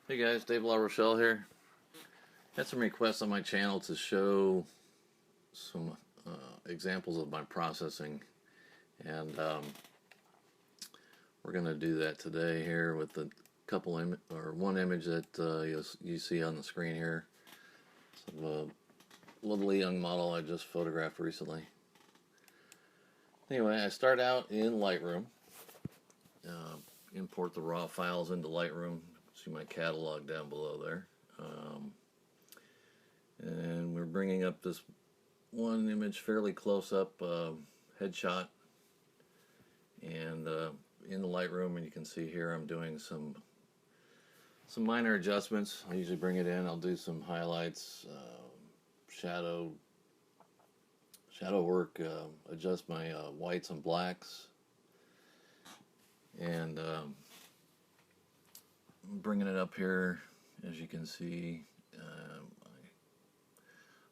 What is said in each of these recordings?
Hey guys, Dave LaRochelle here. Had some requests on my channel to show some examples of my processing, and we're going to do that today here with a one image that you see on the screen here. Of a lovely young model I just photographed recently. Anyway, I start out in Lightroom. Import the raw files into Lightroom. See my catalog down below there. And we're bringing up this one image fairly close up, headshot, and in the Lightroom, and you can see here I'm doing some minor adjustments. I usually bring it in, I'll do some highlights, shadow work, adjust my whites and blacks, and bringing it up here, as you can see.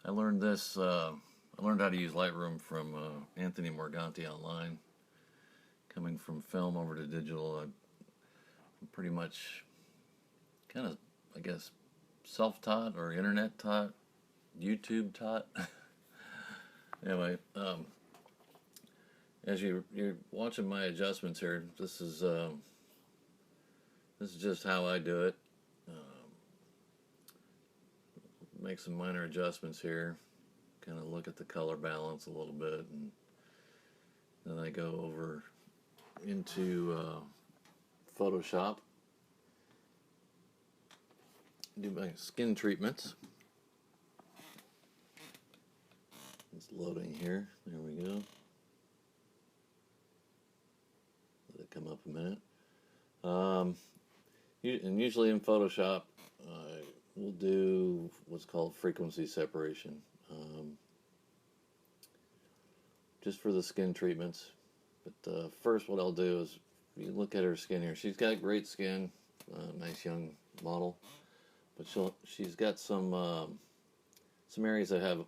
I learned this. I learned how to use Lightroom from Anthony Morganti online. Coming from film over to digital, I'm pretty much kind of, I guess, self-taught or internet taught, YouTube taught. Anyway, as you're watching my adjustments here, this is just how I do it. Make some minor adjustments here, kind of look at the color balance a little bit, and then I go over into Photoshop, do my skin treatments. It's loading here. There we go. Let it come up a minute. And usually in Photoshop, we'll do what's called frequency separation, just for the skin treatments. But first, what I'll do is, if you look at her skin here, she's got great skin, nice young model, but she's got some areas that have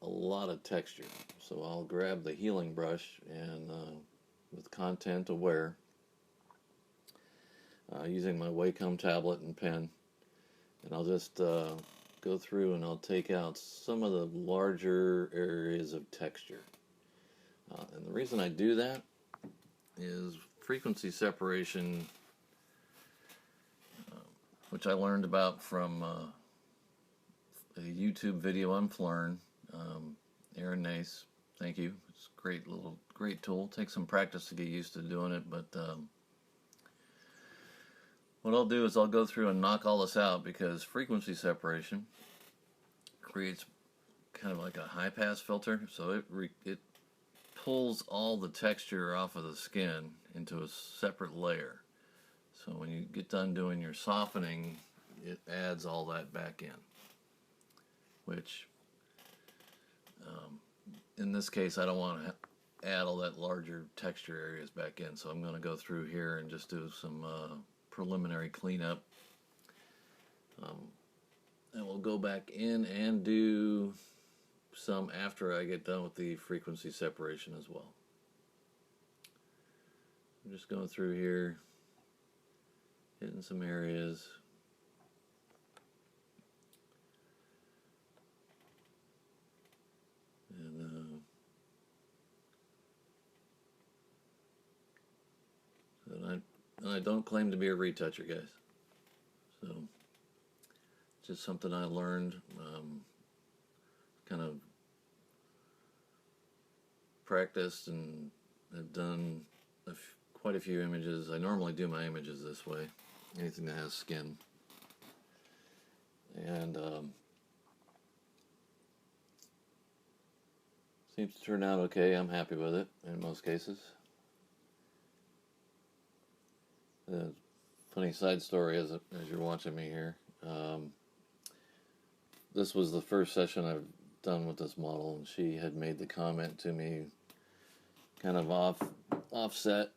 a lot of texture. So I'll grab the healing brush and with content aware, using my Wacom tablet and pen, and I'll just go through and I'll take out some of the larger areas of texture. And the reason I do that is frequency separation, which I learned about from a YouTube video on Flern. Aaron Nace, thank you. It's a great tool. Takes some practice to get used to doing it, but what I'll do is I'll go through and knock all this out, because frequency separation creates kind of like a high pass filter, so it pulls all the texture off of the skin into a separate layer. So when you get done doing your softening, it adds all that back in, which in this case I don't want to add all that larger texture areas back in, so I'm going to go through here and just do some preliminary cleanup, and we'll go back in and do some after I get done with the frequency separation as well. I'm just going through here, hitting some areas. And I don't claim to be a retoucher, guys. So, just something I learned, kind of practiced, and have done quite a few images. I normally do my images this way, anything that has skin. And seems to turn out okay. I'm happy with it in most cases. Funny side story as you're watching me here. This was the first session I've done with this model, and she had made the comment to me, kind of offset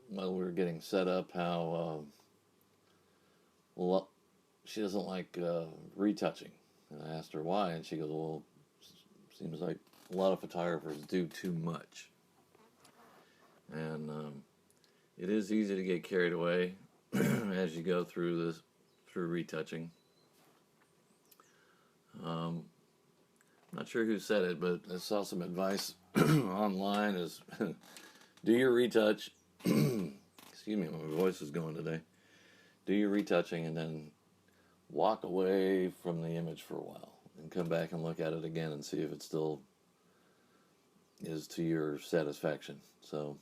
while we were getting set up, how she doesn't like retouching. And I asked her why, and she goes, "Well, seems like a lot of photographers do too much." And it is easy to get carried away. as you go through retouching. Not sure who said it, but I saw some advice online is do your retouch. Excuse me, my voice is going today. Do your retouching and then walk away from the image for a while and come back and look at it again and see if it still is to your satisfaction. So,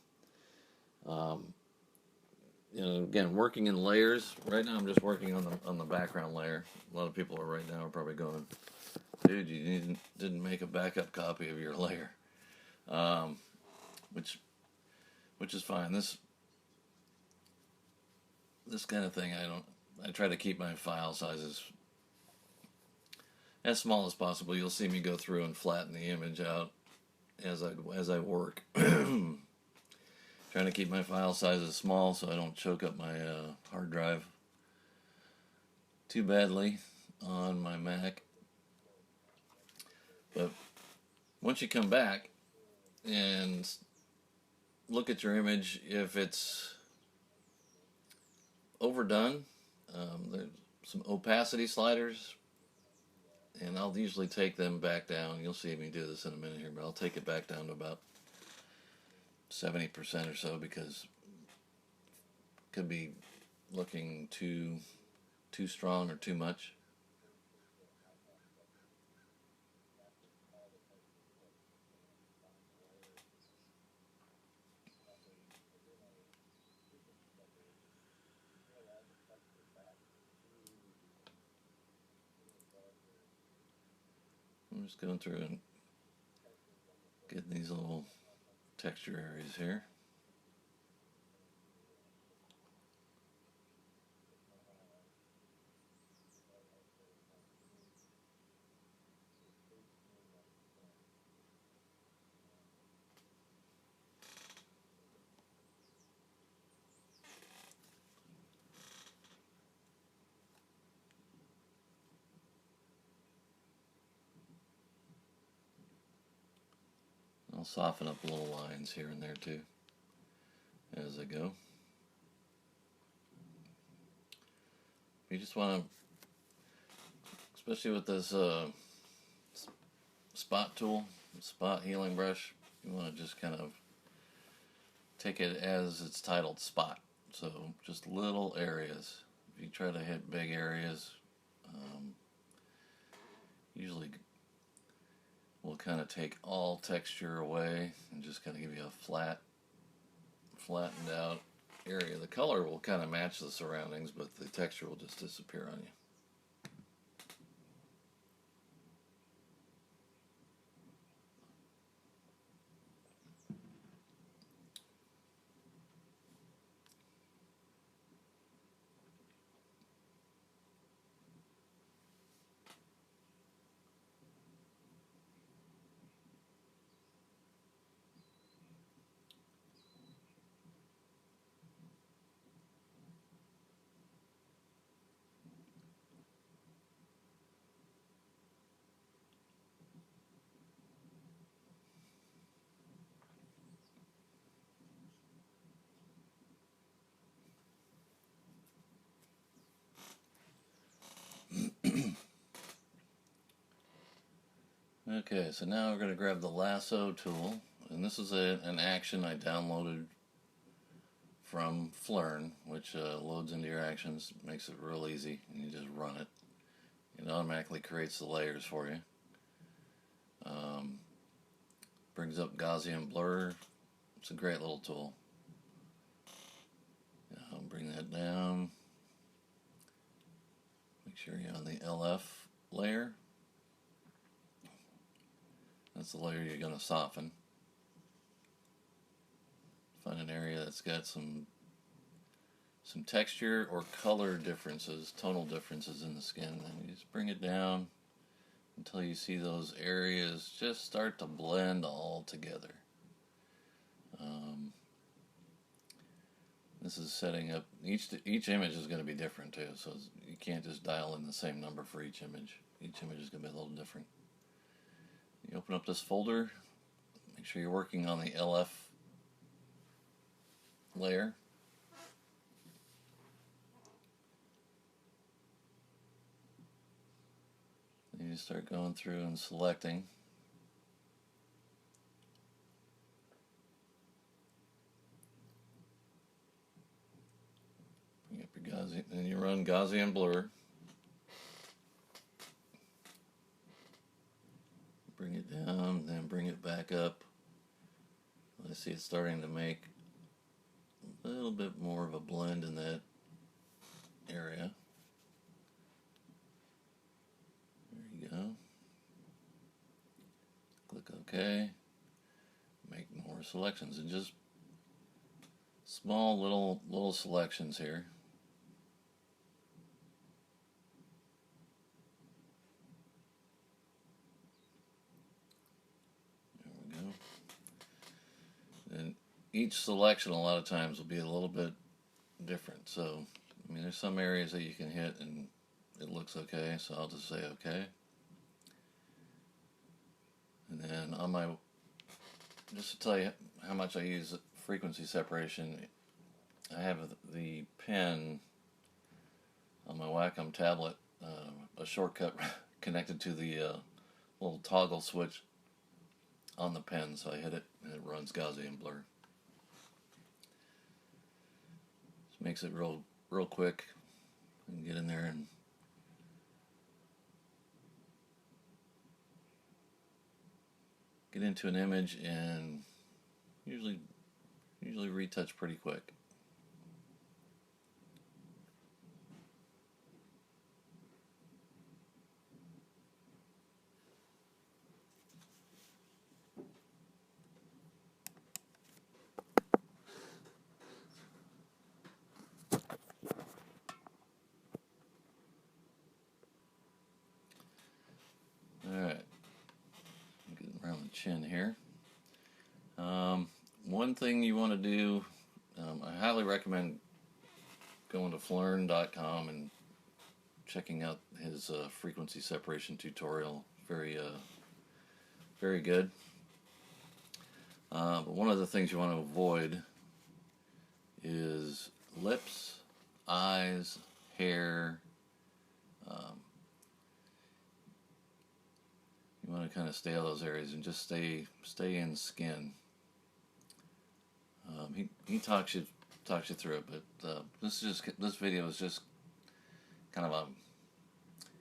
again, working in layers. Right now, I'm just working on the background layer. A lot of people are right now are probably going, "Dude, you didn't make a backup copy of your layer," which is fine. This kind of thing, I try to keep my file sizes as small as possible. You'll see me go through and flatten the image out as I work. Trying to keep my file sizes small so I don't choke up my hard drive too badly on my Mac. But once you come back and look at your image, if it's overdone, there's some opacity sliders, and I'll usually take them back down. You'll see me do this in a minute here, but I'll take it back down to about 70% or so, because it could be looking too strong or too much. I'm just going through and getting these little texture areas here. I'll soften up little lines here and there too as I go. You just want to, especially with this spot tool, spot healing brush, you want to just kind of take it as it's titled, spot. So just little areas. If you try to hit big areas, usually will kind of take all texture away and just kind of give you a flattened out area. The color will kind of match the surroundings, but the texture will just disappear on you. Okay, so now we're going to grab the lasso tool, and this is an action I downloaded from Flern, which loads into your actions, makes it real easy, and you just run it. It automatically creates the layers for you. Brings up Gaussian blur. It's a great little tool. I'll bring that down. Make sure you're on the LF layer. That's the layer you're going to soften. Find an area that's got some texture or color differences, tonal differences in the skin, and you just bring it down until you see those areas just start to blend all together. This is setting up, each image is going to be different too, so you can't just dial in the same number for each image. Each image is going to be a little different. You open up this folder, make sure you're working on the LF layer. you start going through and selecting. Bring up your Gaussian, and you run Gaussian blur. Bring it down, then bring it back up. I see it's starting to make a little bit more of a blend in that area. There you go. Click OK. Make more selections, and just small little selections here. There we go. And each selection a lot of times will be a little bit different. So, I mean, there's some areas that you can hit and it looks okay, so I'll just say okay. And then on my, just to tell you how much I use frequency separation, I have the pen on my Wacom tablet, a shortcut connected to the little toggle switch on the pen, so I hit it and it runs Gaussian blur. Just makes it real quick. You can get in there and get into an image and usually retouch pretty quick. Alright, I'm getting around the chin here. One thing you want to do, I highly recommend going to Flern.com and checking out his frequency separation tutorial. Very good. But one of the things you want to avoid is lips, eyes, hair. You want to kind of stay out of those areas and just stay in skin. He talks you through it, but this video is just kind of a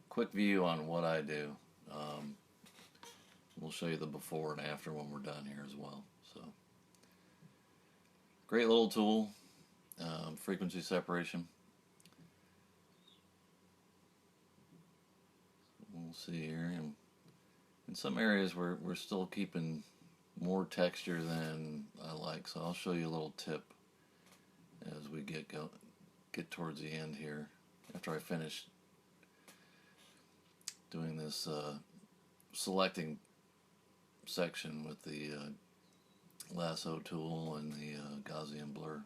quick view on what I do. We'll show you the before and after when we're done here as well. So, great little tool, frequency separation. We'll see here. In some areas we're still keeping more texture than I like, so I'll show you a little tip as we get towards the end here, after I finish doing this selecting section with the lasso tool and the Gaussian blur.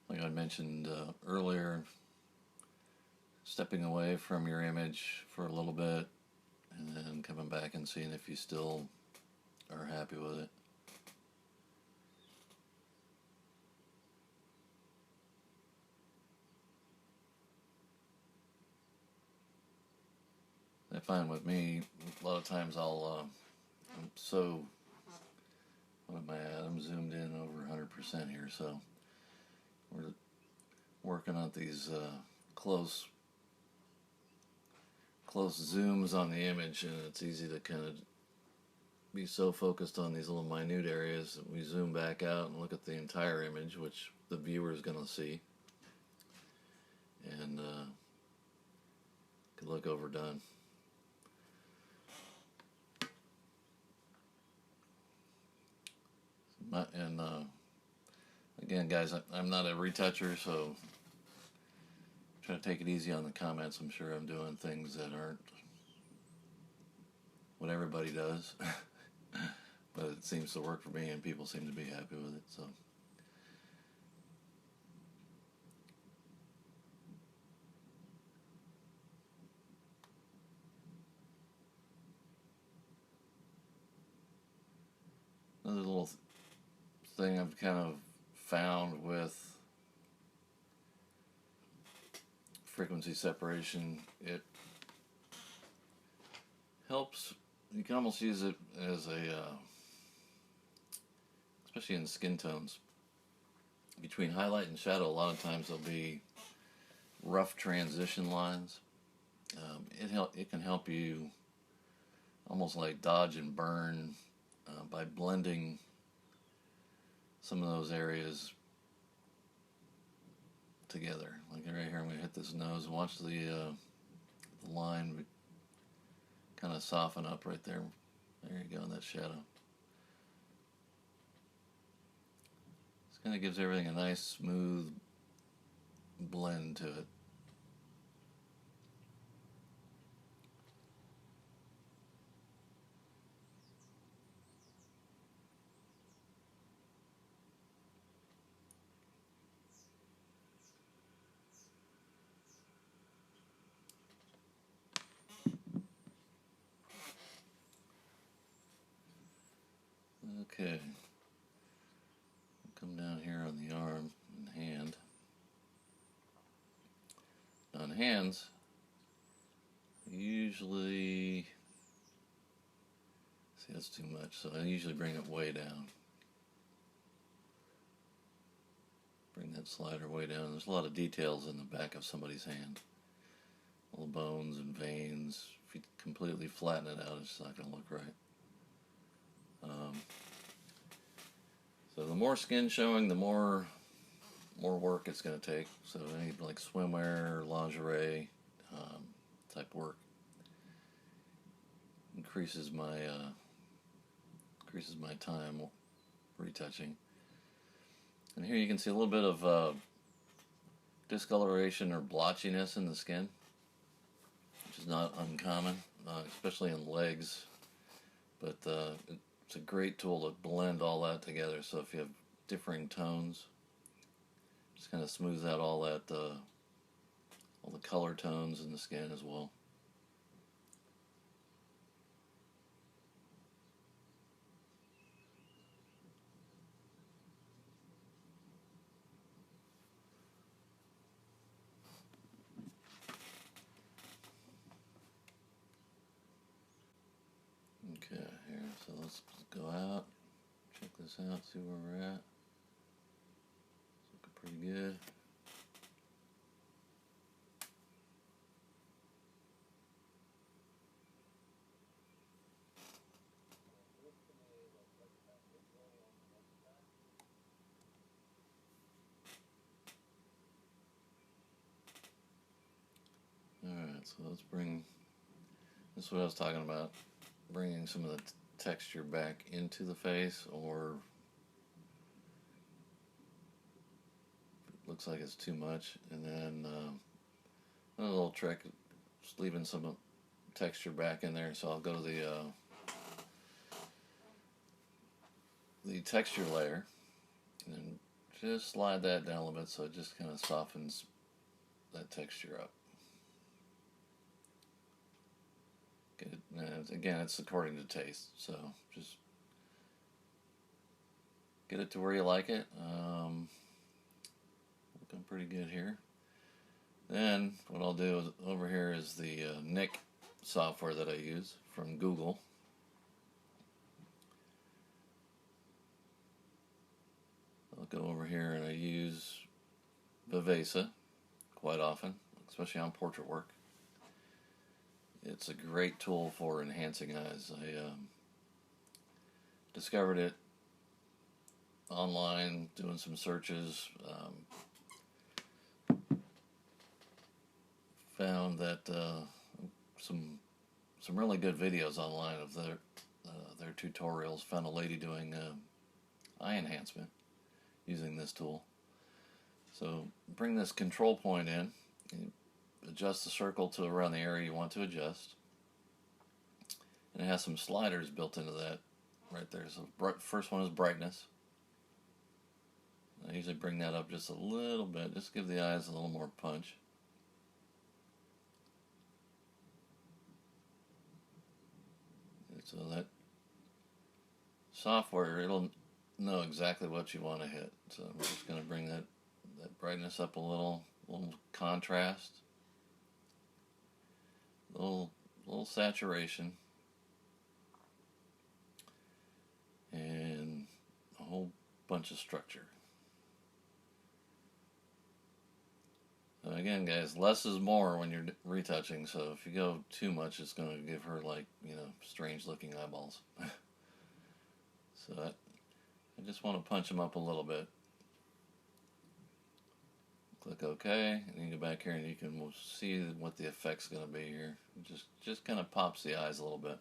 Like I mentioned earlier, stepping away from your image for a little bit and then coming back and seeing if you still are happy with it. I find with me, a lot of times I'm so, what am I at? I'm zoomed in over 100% here, so we're working on these close zooms on the image, and it's easy to kind of be so focused on these little minute areas that we zoom back out and look at the entire image, which the viewer is going to see, and could look overdone. And again, guys, I'm not a retoucher, so try to take it easy on the comments. I'm sure I'm doing things that aren't what everybody does, but it seems to work for me, and people seem to be happy with it. So, another little thing I've kind of found with frequency separation. It helps. You can almost use it as a, especially in skin tones. Between highlight and shadow, a lot of times there'll be rough transition lines. It can help you almost like dodge and burn by blending some of those areas together. Like right here, I'm going to hit this nose and watch the line kind of soften up right there. There you go, in that shadow. This kind of gives everything a nice smooth blend to it. Okay, come down here on the arm and hand. On hands, usually, see, that's too much, so I usually bring it way down. Bring that slider way down. There's a lot of details in the back of somebody's hand. All the bones and veins. If you completely flatten it out, it's not going to look right. So the more skin showing, the more work it's going to take. So any like swimwear, lingerie type work increases my time retouching. And here you can see a little bit of discoloration or blotchiness in the skin, which is not uncommon, especially in legs. But it's a great tool to blend all that together. So if you have differing tones, just kind of smooths out all that, all the color tones in the skin as well. Okay, here, so let's go out, check this out, see where we're at. It's looking pretty good. Alright, so let's bring, this is what I was talking about, bringing some of the texture back into the face, or it looks like it's too much. And then another little trick, just leaving some texture back in there. So I'll go to the texture layer and just slide that down a little bit so it just kind of softens that texture up. Again, it's according to taste, so just get it to where you like it. Looking pretty good here. Then what I'll do is, over here is the Nick software that I use from Google. I'll go over here and I use Vivesa quite often, especially on portrait work. It's a great tool for enhancing eyes. I discovered it online, doing some searches. Found that some really good videos online of their tutorials. Found a lady doing eye enhancement using this tool. So bring this control point in. Adjust the circle to around the area you want to adjust, and it has some sliders built into that right there. So first one is brightness. I usually bring that up just a little bit, just give the eyes a little more punch. And so that software, it'll know exactly what you want to hit. So I'm just going to bring that brightness up a little contrast. little saturation, and a whole bunch of structure. Again, guys, less is more when you're retouching, so if you go too much, it's going to give her, like, strange looking eyeballs. So I just want to punch them up a little bit. Click OK, and you go back here and you can see what the effect's going to be here. It just kind of pops the eyes a little bit.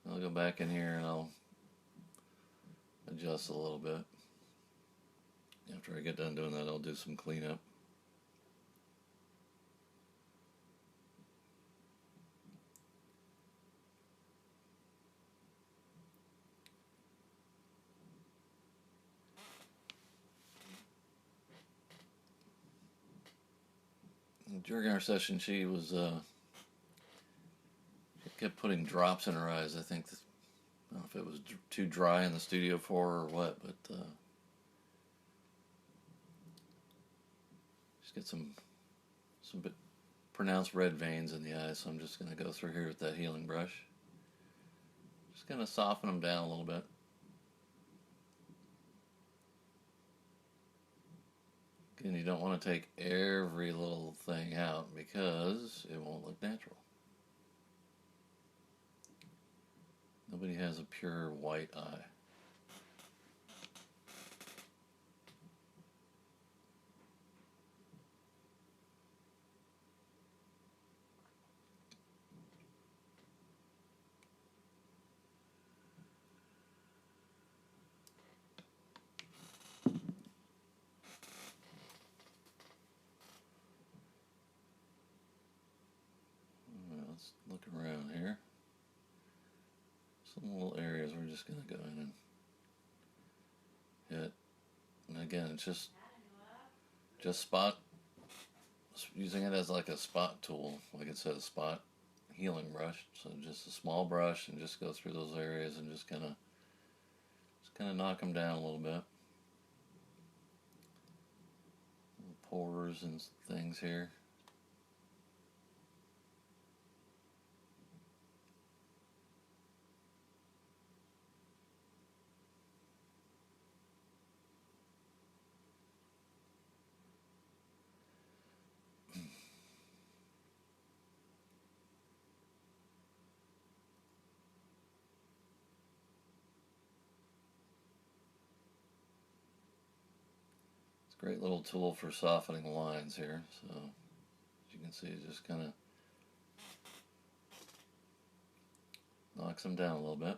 I'll go back in here and I'll adjust a little bit. After I get done doing that, I'll do some cleanup. During our session, she kept putting drops in her eyes. I think I don't know if it was too dry in the studio for her or what, but she's got some bit pronounced red veins in the eyes. So I'm just going to go through here with that healing brush. Just going to soften them down a little bit. Again, you don't want to take every little thing out because it won't look natural. Nobody has a pure white eye. Let's look around here. Some little areas we're just going to go in and hit. And again, it's just spot, using it as like a spot tool, like it says, spot healing brush. So just a small brush and just go through those areas and just kind of knock them down a little bit. Little pores and things here. Great little tool for softening lines here. So as you can see, it just kind of knocks them down a little bit.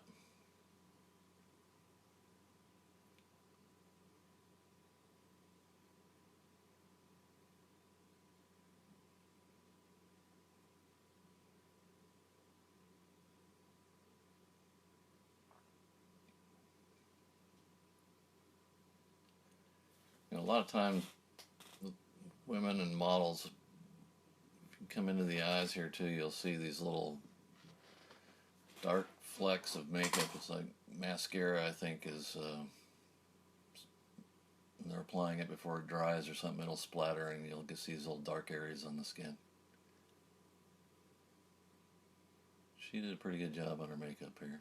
A lot of times with women and models, if you come into the eyes here too, you'll see these little dark flecks of makeup. It's like mascara, I think, is when they're applying it before it dries or something, it'll splatter and you'll get these little dark areas on the skin. She did a pretty good job on her makeup here.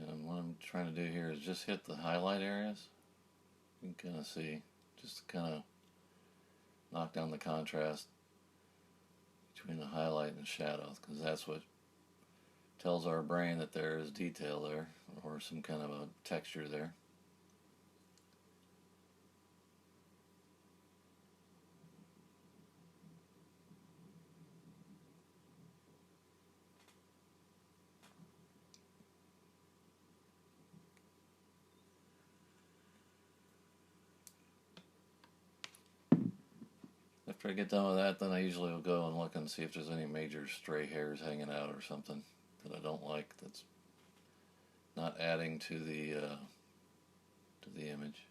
And what I'm trying to do here is just hit the highlight areas. You can kind of see, just kind of knock down the contrast between the highlight and shadows, because that's what tells our brain that there is detail there, or some kind of a texture there. After I get done with that, then I usually will go and look and see if there's any major stray hairs hanging out or something that I don't like, that's not adding to the image.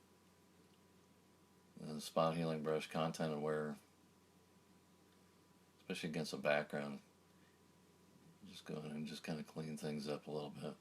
And the spot healing brush, content aware, especially against a background, just go in and just kind of clean things up a little bit.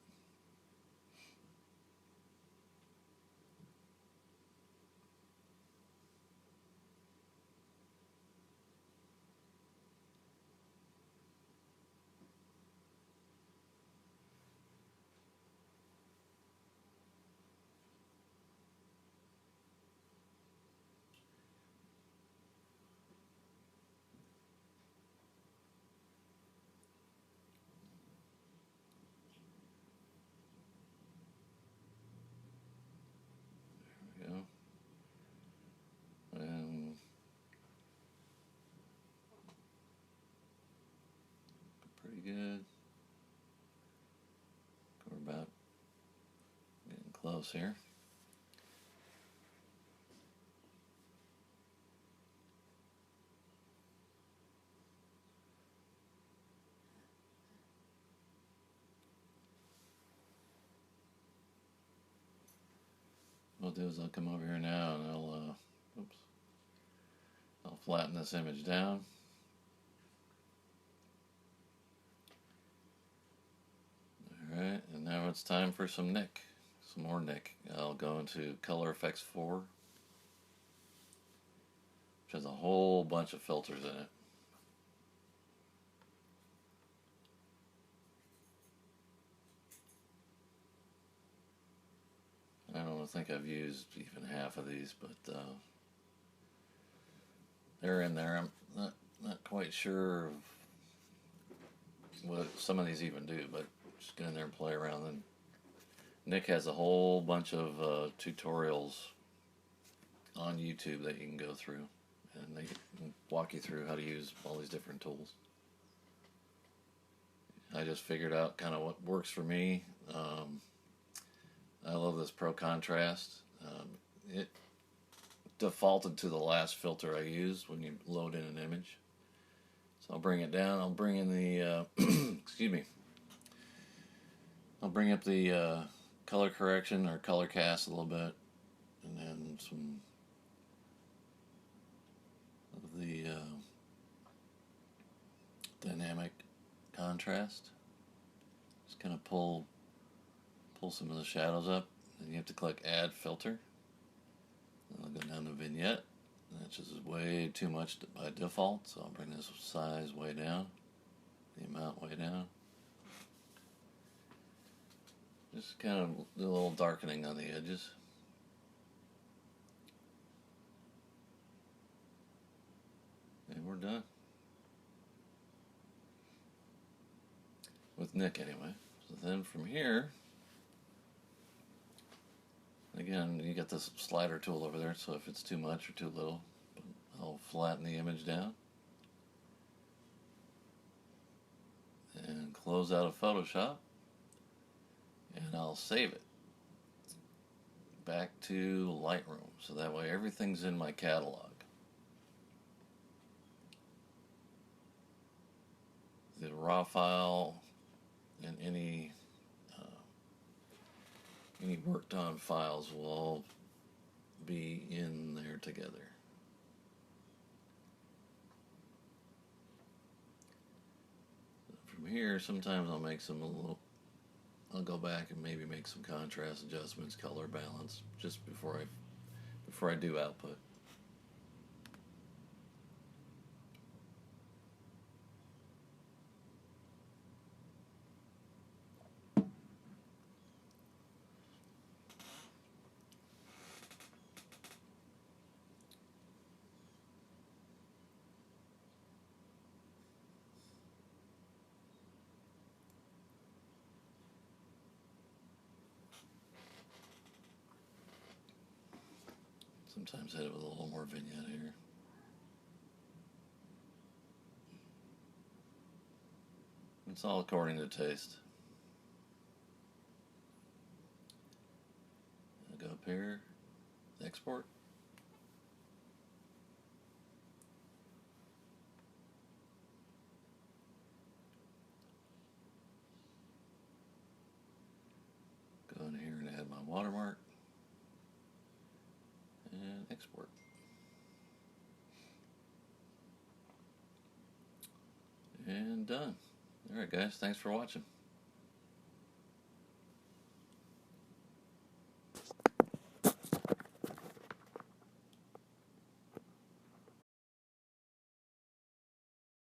There we go. And pretty good. We're about getting close here. What I'll do is I'll come over here now and I'll flatten this image down. Alright, and now it's time for some more Nick. I'll go into Color Effects 4, which has a whole bunch of filters in it. I don't think I've used even half of these, but they're in there. I'm not quite sure of what some of these even do, but just get in there and play around. And Nick has a whole bunch of tutorials on YouTube that you can go through, and they can walk you through how to use all these different tools. I just figured out kind of what works for me. I love this Pro Contrast. It defaulted to the last filter I used when you load in an image. So I'll bring it down. I'll bring in the, excuse me. I'll bring up the color correction or color cast a little bit. And then some of the dynamic contrast. Just kind of pull some of the shadows up, and you have to click Add Filter. I'll go down to Vignette. That's just way too much by default, so I'll bring this size way down, the amount way down. Just kind of do a little darkening on the edges. And we're done. With Nick anyway. So then from here, again, you got this slider tool over there, so if it's too much or too little, I'll flatten the image down. And close out of Photoshop. And I'll save it back to Lightroom, so that way everything's in my catalog. The raw file and any worked on files will all be in there together. From here, sometimes I'll make I'll go back and maybe make some contrast adjustments, color balance, just before I do output. Sometimes hit it with a little more vignette here. It's all according to taste. I'll go up here, export. my watermark. And export. And done. Alright guys, thanks for watching.